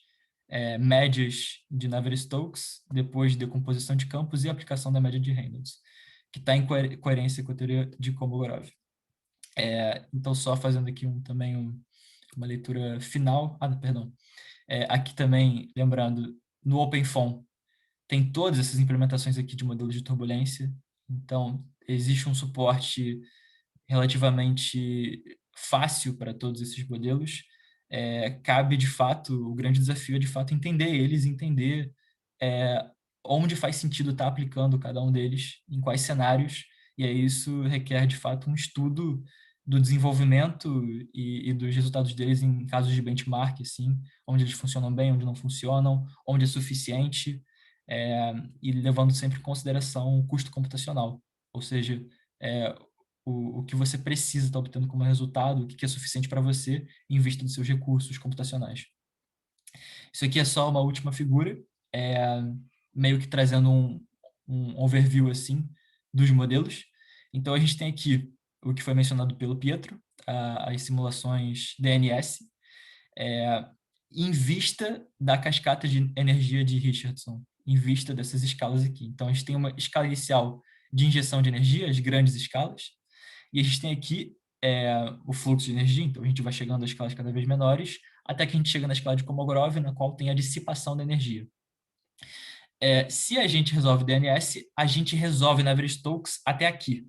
médias de Navier-Stokes, depois de decomposição de campos e aplicação da média de Reynolds, que está em coerência com a teoria de Kolmogorov. Então, só fazendo aqui também uma leitura final. Perdão. Aqui também, lembrando, no OpenFOAM tem todas essas implementações aqui de modelos de turbulência. Então, existe um suporte relativamente fácil para todos esses modelos. Cabe, de fato, o grande desafio é, de fato, entender eles, entender onde faz sentido estar aplicando cada um deles, em quais cenários, e aí isso requer, de fato, um estudo do desenvolvimento e dos resultados deles em casos de benchmark, assim, onde eles funcionam bem, onde não funcionam, onde é suficiente, e levando sempre em consideração o custo computacional, ou seja, o que você precisa estar obtendo como resultado, o que é suficiente para você em vista dos seus recursos computacionais. Isso aqui é só uma última figura, meio que trazendo um overview assim dos modelos. Então, a gente tem aqui o que foi mencionado pelo Pietro, as simulações DNS, em vista da cascata de energia de Richardson, em vista dessas escalas aqui. Então, a gente tem uma escala inicial de injeção de energia, as grandes escalas, e a gente tem aqui o fluxo de energia, então a gente vai chegando a escalas cada vez menores, até que a gente chega na escala de Kolmogorov, na qual tem a dissipação da energia. Se a gente resolve DNS, a gente resolve Navier-Stokes até aqui.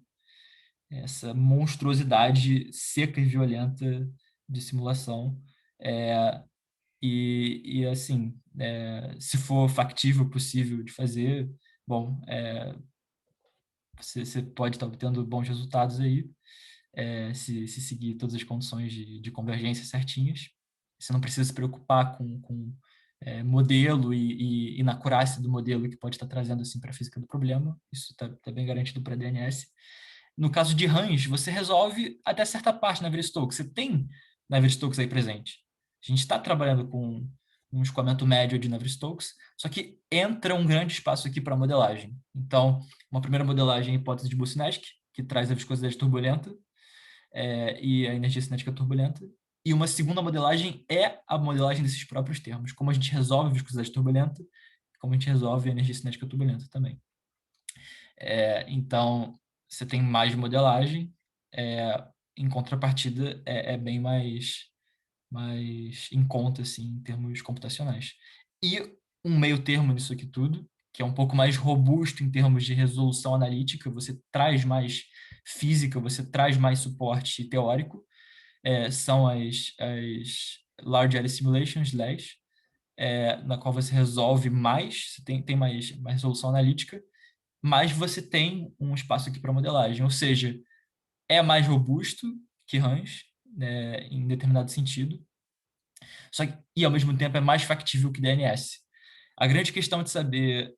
Essa monstruosidade seca e violenta de simulação. Assim, se for factível, possível de fazer, bom, você pode estar obtendo bons resultados aí, se seguir todas as condições de convergência certinhas. Você não precisa se preocupar com modelo e na acurácia do modelo que pode estar trazendo assim, para a física do problema. Isso está bem garantido para a DNS. No caso de Range, você resolve até certa parte na Navier-Stokes. Você tem Navier-Stokes aí presente. A gente está trabalhando com um escoamento médio de Navier-Stokes, só que entra um grande espaço aqui para modelagem. Então, uma primeira modelagem é a hipótese de Boussinesq, que traz a viscosidade turbulenta e a energia cinética turbulenta. E uma segunda modelagem é a modelagem desses próprios termos, como a gente resolve a viscosidade turbulenta, como a gente resolve a energia cinética turbulenta também. Então, você tem mais modelagem, em contrapartida, é bem mais em conta, assim, em termos computacionais. E um meio termo nisso aqui tudo, que é um pouco mais robusto em termos de resolução analítica, você traz mais física, você traz mais suporte teórico, são as Large Area Simulations, LAS, na qual você resolve mais, você tem mais resolução analítica, mas você tem um espaço aqui para modelagem, ou seja, é mais robusto que Range, né, em determinado sentido, só que, e ao mesmo tempo é mais factível que DNS. A grande questão de saber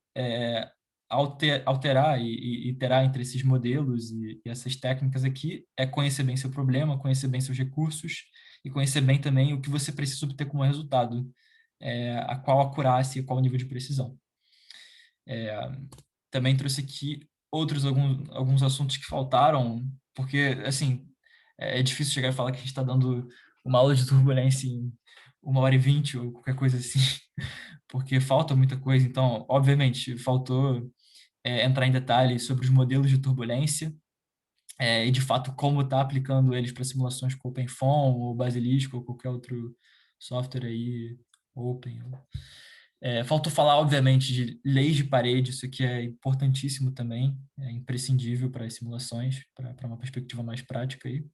alterar e iterar entre esses modelos e essas técnicas aqui é conhecer bem seu problema, conhecer bem seus recursos e conhecer bem também o que você precisa obter como resultado, a qual acurácia e qual nível de precisão. Também trouxe aqui alguns assuntos que faltaram, porque, assim, é difícil chegar e falar que a gente está dando uma aula de turbulência em 1h20 ou qualquer coisa assim, porque falta muita coisa. Então, obviamente, faltou entrar em detalhes sobre os modelos de turbulência e, de fato, como está aplicando eles para simulações com OpenFOAM ou Basilisco ou qualquer outro software aí, Open. Faltou falar, obviamente, de leis de parede, isso aqui é importantíssimo também, é imprescindível para as simulações, para uma perspectiva mais prática aí.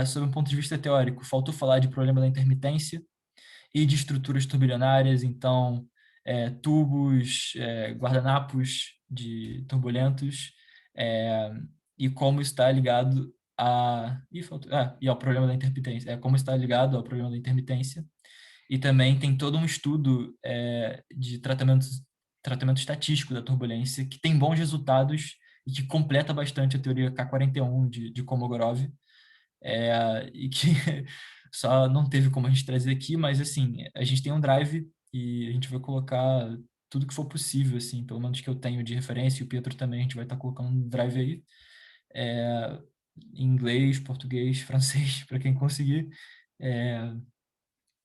Sob um ponto de vista teórico, faltou falar de problema da intermitência e de estruturas turbilionárias, então, tubos, guardanapos de turbulentos, e como está ligado e ao problema da intermitência, como está ligado ao problema da intermitência. E também tem todo um estudo de tratamento estatístico da turbulência que tem bons resultados e que completa bastante a teoria K41 de Kolmogorov, e que só não teve como a gente trazer aqui, mas assim, a gente tem um drive e a gente vai colocar tudo que for possível, assim, pelo menos que eu tenho de referência, e o Pietro também, a gente vai estar colocando um drive aí, em inglês, português, francês, para quem conseguir.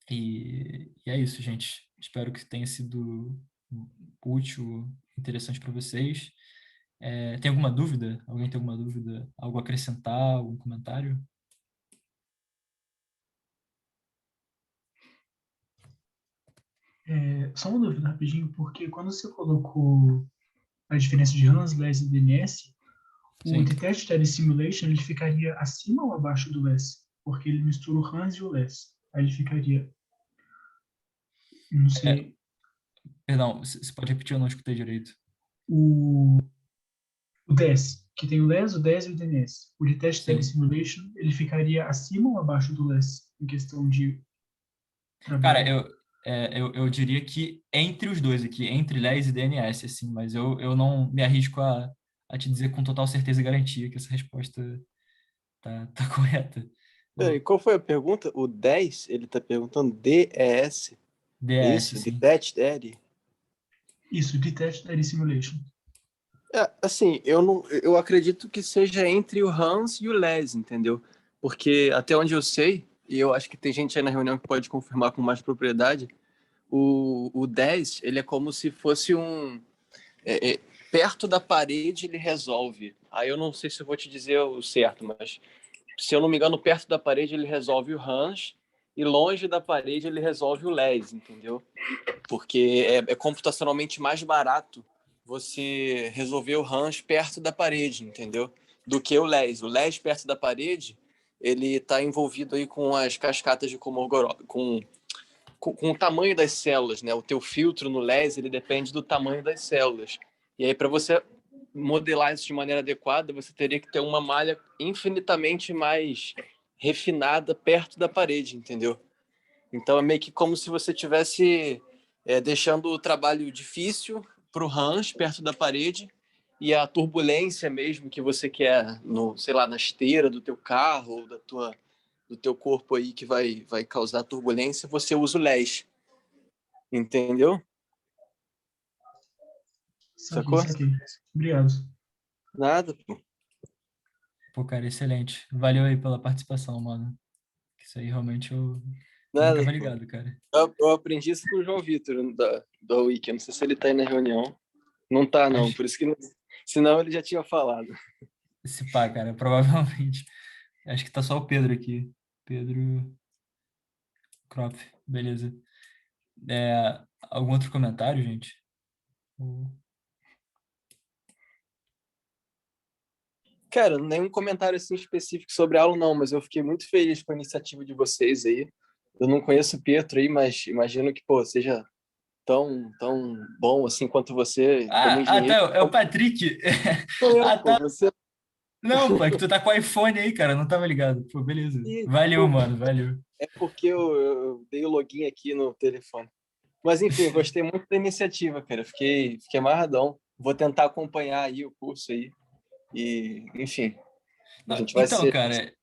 E é isso, gente. Espero que tenha sido útil, interessante para vocês. Tem alguma dúvida? Alguém tem alguma dúvida? Algo a acrescentar? Algum comentário? Só uma dúvida rapidinho, porque quando você colocou a diferença de Hans, LES e DNS, o Sim. Detached Area Simulation ele ficaria acima ou abaixo do LES? Porque ele mistura o Hans e o LES. Aí ele ficaria... Não sei... Perdão, você pode repetir? Eu não escutei direito. O DES, que tem o LES, o DES e o DNS. O Detached Area Sim. Simulation, ele ficaria acima ou abaixo do LES em questão de Cara, trabalho? eu diria que entre os dois aqui, entre LES e DNS, assim, mas eu não me arrisco a te dizer com total certeza e garantia que essa resposta tá correta. Peraí, qual foi a pergunta? O 10, ele tá perguntando DES. É DS, isso? sim. Detached Area? Isso, Detached Area Simulation. Assim, eu acredito que seja entre o Hans e o Les, entendeu? Porque até onde eu sei, e eu acho que tem gente aí na reunião que pode confirmar com mais propriedade, o 10, ele é como se fosse perto da parede ele resolve. Aí eu não sei se eu vou te dizer o certo, mas se eu não me engano, perto da parede ele resolve o Hans e longe da parede ele resolve o Les, entendeu? Porque é computacionalmente mais barato você resolver o Hans perto da parede, entendeu? Do que o Les. O Les perto da parede, ele está envolvido aí com as cascatas de Kolmogorov, com o tamanho das células, né? O teu filtro no Les, ele depende do tamanho das células. E aí, para você modelar isso de maneira adequada, você teria que ter uma malha infinitamente mais refinada perto da parede, entendeu? Então, é meio que como se você tivesse deixando o trabalho difícil para o Hans, perto da parede, e a turbulência mesmo que você quer, no, sei lá, na esteira do teu carro ou do teu corpo aí que vai causar turbulência, você usa o LES, entendeu? Saquei, Sacou? saquei. Obrigado. Nada, pô. Pô, cara, excelente. Valeu aí pela participação, mano. Isso aí realmente eu não Nada, tava pô. ligado, cara. Eu aprendi isso com o João Vitor, da Wiki. Eu não sei se ele tá aí na reunião. Não tá, não. Acho, Por isso que não... Senão ele já tinha falado. esse pá, cara, provavelmente. Acho que tá só o Pedro aqui. Pedro Kropf, beleza. Algum outro comentário, gente? Ou- Cara, nenhum comentário assim específico sobre a aula, não, mas eu fiquei muito feliz com a iniciativa de vocês aí. Eu não conheço o Pietro aí, mas imagino que, pô, seja tão bom assim quanto você, como tá, engenheiro. é o Patrick. Sou eu, Ah, pô, tá. você. Não, pô, é que tu tá com o iPhone aí, cara, não tava ligado. Pô, beleza. Ih, Valeu, pô, mano, valeu. é porque eu dei o login aqui no telefone. Mas enfim, eu gostei muito da iniciativa, cara. Fiquei amarradão. Vou tentar acompanhar aí o curso aí. E, enfim, a Não, gente vai então, ser. cara,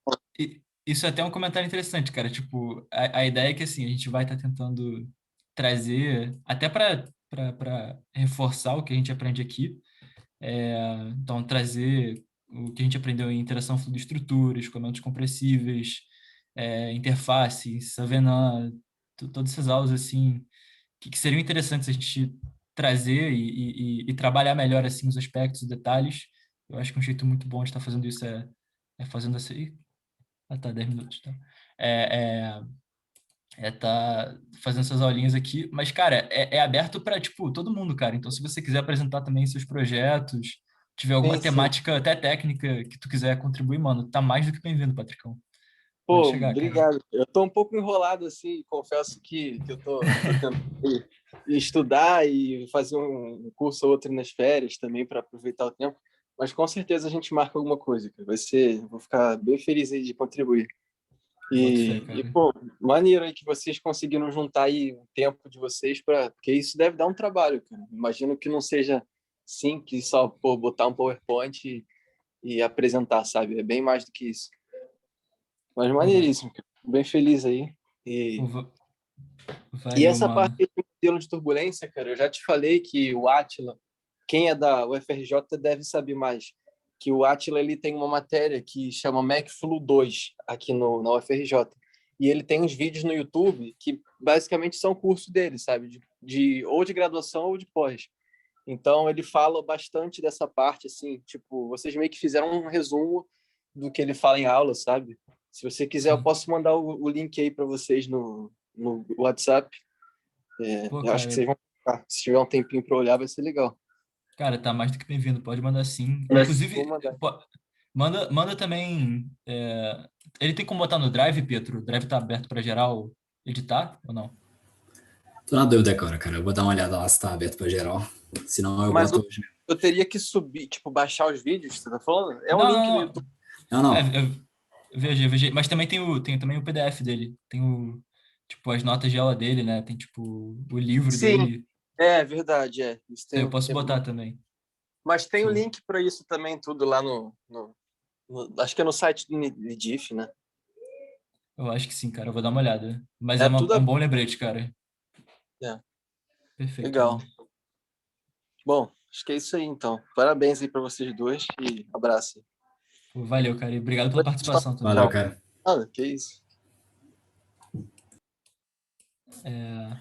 isso é até um comentário interessante, cara. Tipo, a ideia é que assim, a gente vai estar tentando trazer, até para reforçar o que a gente aprende aqui. Então, trazer o que a gente aprendeu em interação fluido-estruturas, comandos compressíveis, interface, Savenant, todas essas aulas assim, que seriam interessantes a gente trazer e trabalhar melhor assim os aspectos, os detalhes. Eu acho que um jeito muito bom de estar fazendo isso é fazendo essa. Ah, tá, 10 minutos, tá? É, tá fazendo essas aulinhas aqui, mas, cara, é aberto para, tipo, todo mundo, cara. Então, se você quiser apresentar também seus projetos, tiver alguma Sim, sim. temática até técnica que tu quiser contribuir, mano, tá mais do que bem-vindo, Patricão. Pode Pô, chegar, cara. obrigado. Eu tô um pouco enrolado assim, confesso que eu tô tentando estudar e fazer um curso ou outro nas férias também para aproveitar o tempo. Mas com certeza a gente marca alguma coisa, cara. Vou ficar bem feliz aí de contribuir. Boto fé, E cara. pô, maneiro aí que vocês conseguiram juntar aí o tempo de vocês para, porque isso deve dar um trabalho, cara. Imagino que não seja simples só pô, botar um PowerPoint e apresentar, sabe? É bem mais do que isso. Mas Pô, maneiríssimo, cara. Bem feliz aí. pô, E valeu, essa parte mano. de modelo de turbulência, cara, eu já te falei que o Átila, quem é da UFRJ deve saber mais, que o Átila ele tem uma matéria que chama MacFlu 2 aqui no, na UFRJ. E ele tem uns vídeos no YouTube que basicamente são curso dele, sabe? Ou de graduação ou de pós. Então ele fala bastante dessa parte, assim, tipo, vocês meio que fizeram um resumo do que ele fala em aula, sabe? Se você quiser, eu Sim. posso mandar o link aí para vocês no WhatsApp. Pô, Eu acho que cara, vocês vão ficar. Se tiver um tempinho para olhar, vai ser legal. cara, tá mais do que bem-vindo. Pode mandar sim. Vou Inclusive, mandar. manda também. Ele tem como botar no Drive, Pietro? O Drive tá aberto para geral editar ou não? Tô na dúvida agora, cara. Eu vou dar uma olhada lá se tá aberto pra geral. Senão eu Mas boto hoje mesmo. eu teria que subir, tipo, baixar os vídeos, você tá falando? É um Não, link no não, YouTube. Não, não. não. VG. Mas também tem também o PDF dele. Tem tipo, as notas de aula dele, né? Tem, tipo, o livro Sim, dele. é verdade, é. Isso Isso aí eu tem, posso tem... botar também. Mas tem o Show. link para isso também, tudo lá acho que é no site do Nidif, né? Eu acho que sim, cara. Eu vou dar uma olhada. Mas é, É tudo. é um bom lembrete, cara. É, Perfeito, legal. mano. Bom, acho que é isso aí então. Parabéns aí para vocês dois e abraço. Pô, valeu, cara. E obrigado pela Depois a gente fala participação Valeu, também. mal. cara. Ah, que isso. É,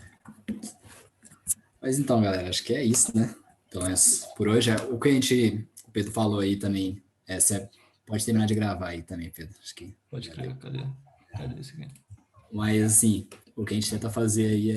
Mas então, galera, acho que é isso, né? Então, por hoje, o que o Pedro falou aí também, você pode terminar de gravar aí também, Pedro. Acho que pode já crer. deu. Cadê? Cadê esse aqui? Mas, assim, o que a gente tenta fazer aí